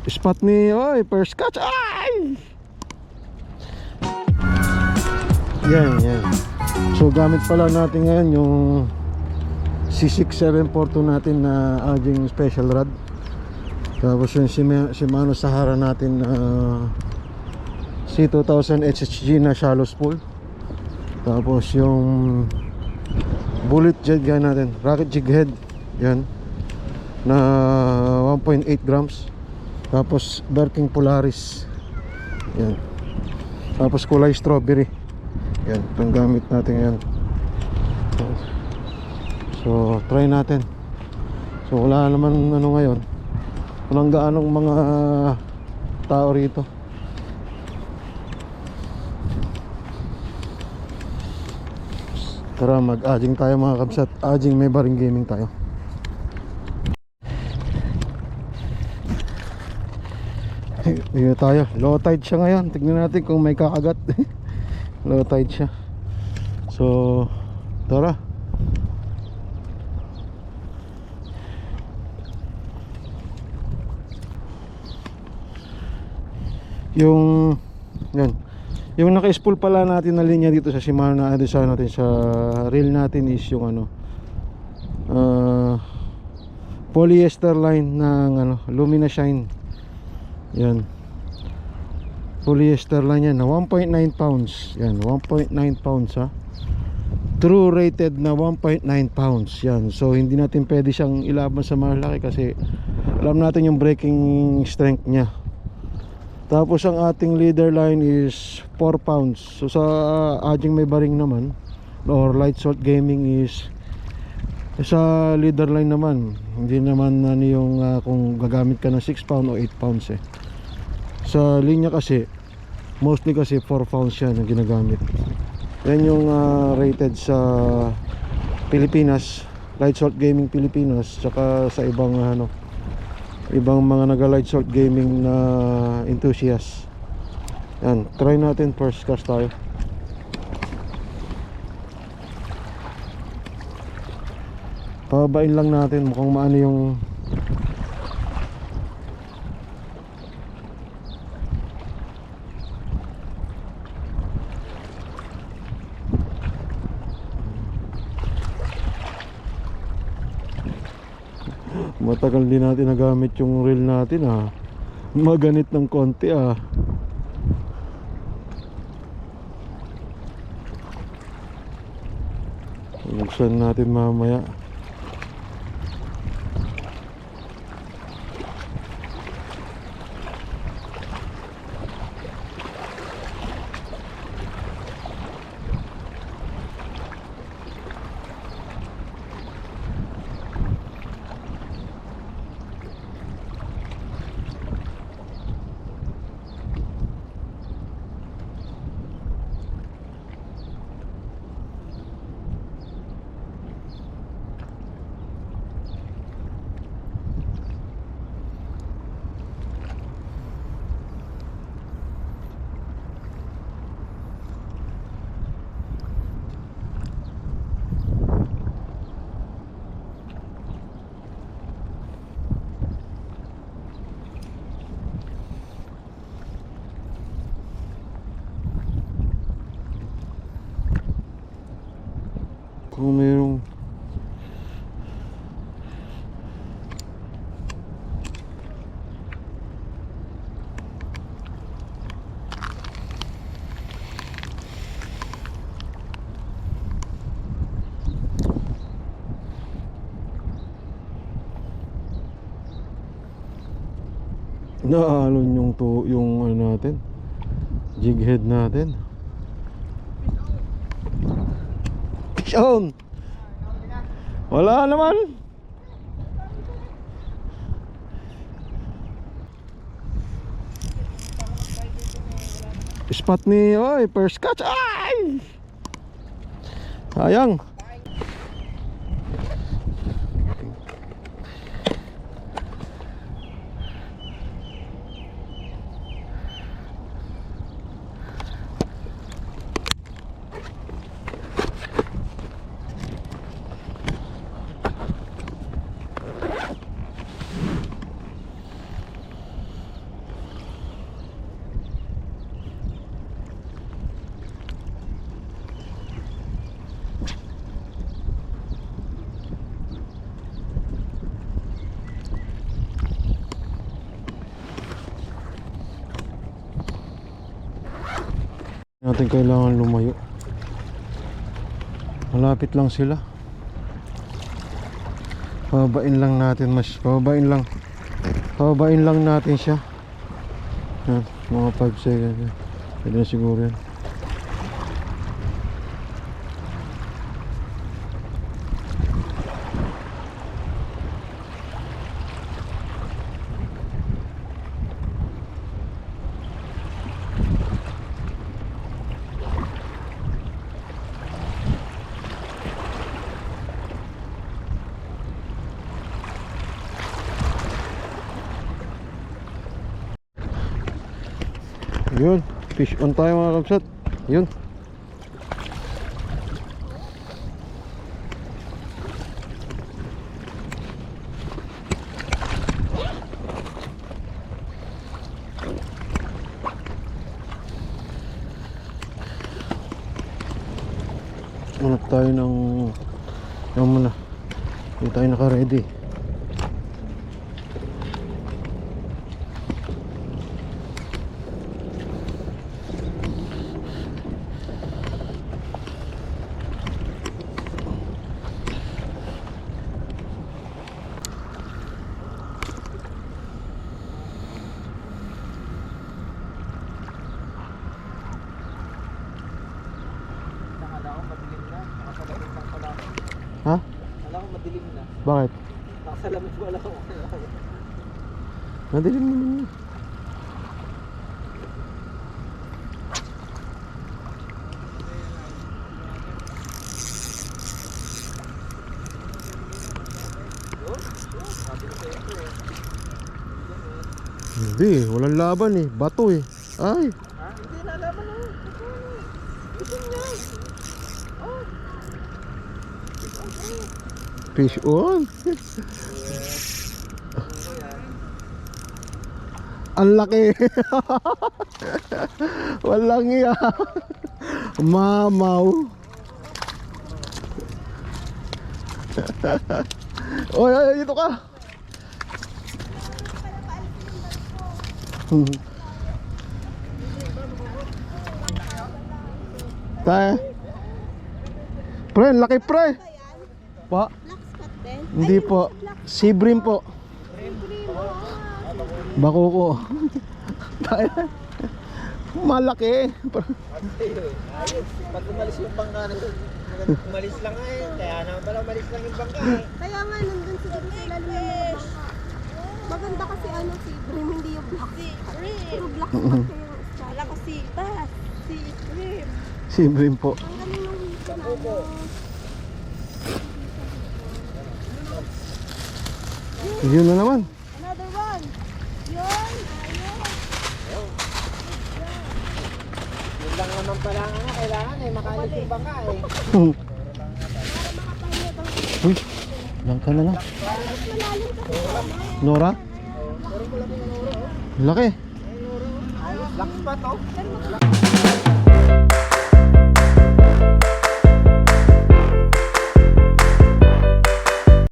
Spot ni, oy, first catch. Ay! Yan. So gamit pala natin ngayon yung C6742 natin na aging special rod. Tapos yung Shimano Sahara natin na C2000 HHG na shallow spool. Tapos yung bullet jig yan natin, rocket jig head yan na 1.8 grams. Tapos Berking Polaris yan. Tapos kulay strawberry yan, itong gamit natin yan. So try natin. So wala naman ano ngayon, walang gaanong mga tao rito. Tara, mag-aging tayo mga kabsat. Aging may baring gaming tayo. Dito tayo, low tide siya ngayon. Tignan natin kung may kakagat. Low tide siya. So tara. Yung yan, yung naka-spool pala natin na linya dito sa Shimano na design natin sa reel natin is yung ano, polyester line ng ano, Lumina Shine. Yan, polyester line yan na 1.9 pounds. Yan, 1.9 pounds ha. True rated na 1.9 pounds. Yan, so hindi natin pwede siyang ilaban sa malaki kasi alam natin yung breaking strength niya. Tapos ang ating leader line is 4 pounds. So sa aging may baring naman or light salt gaming is sa leader line naman, hindi naman ano yung kung gagamit ka ng 6 pound o 8 pounds eh. Sa linya kasi mostly kasi 4 pounds yan ang ginagamit. Yan yung rated sa Pilipinas, light salt gaming Pilipinas, tsaka sa ibang ano, ibang mga naga-light salt gaming na enthusiast. Yan, try natin, first cast tayo. Pababain lang natin, mukhang maano yung matagal din natin nagamit yung reel natin maganit ng konti buksan natin mamaya. Kung mayroong naalon yung ano natin, jig head natin. Sean, wala naman. Spot ni, oy, first catch. Ay! Sayang. Natin kailangan lumayo. Malapit lang sila. Pababain lang natin pababain lang natin siya. Yan, mga 5 seconds. Pwede na siguro yan. Yun, fish on tayo mga kapsat. Yun. Hanap tayo ng muna. Hindi tayo naka-ready. Ha? Wala akong madilim na. Bakit? Nakasalamin ko wala akong Madilim mo na. Hindi, walang laban eh. Bato eh. Ay. Ha? Hindi nalaman na. Ito nga. Oh. Fish on. Ang laki. Walang iya. Mamaw. Oy, oy, dito ka. Tayo. Pre, laki pre. Pa. Hindi po. Sea bream po. Bako ko. Tayo. Malaki. Pag umalis yung bangka nito. Umalis lang nga eh. Kaya naman pala umalis lang yung bangka eh. Kaya nga nandun siguro sa ilalim ng mga bangka. Maganda kasi ano si Brim, hindi yung black. Puro black spot yung style. Wala ko si Bass, si Brim. Sea bream po. Ang galing ng hito na ano. Yun na naman. Another one. Yun. Ayun. Yun lang naman pala nga kailangan eh. Makalis yung bangka eh. Uy, lang ka na lang. Malalim kasi. Nora? Laki. Black spot oh.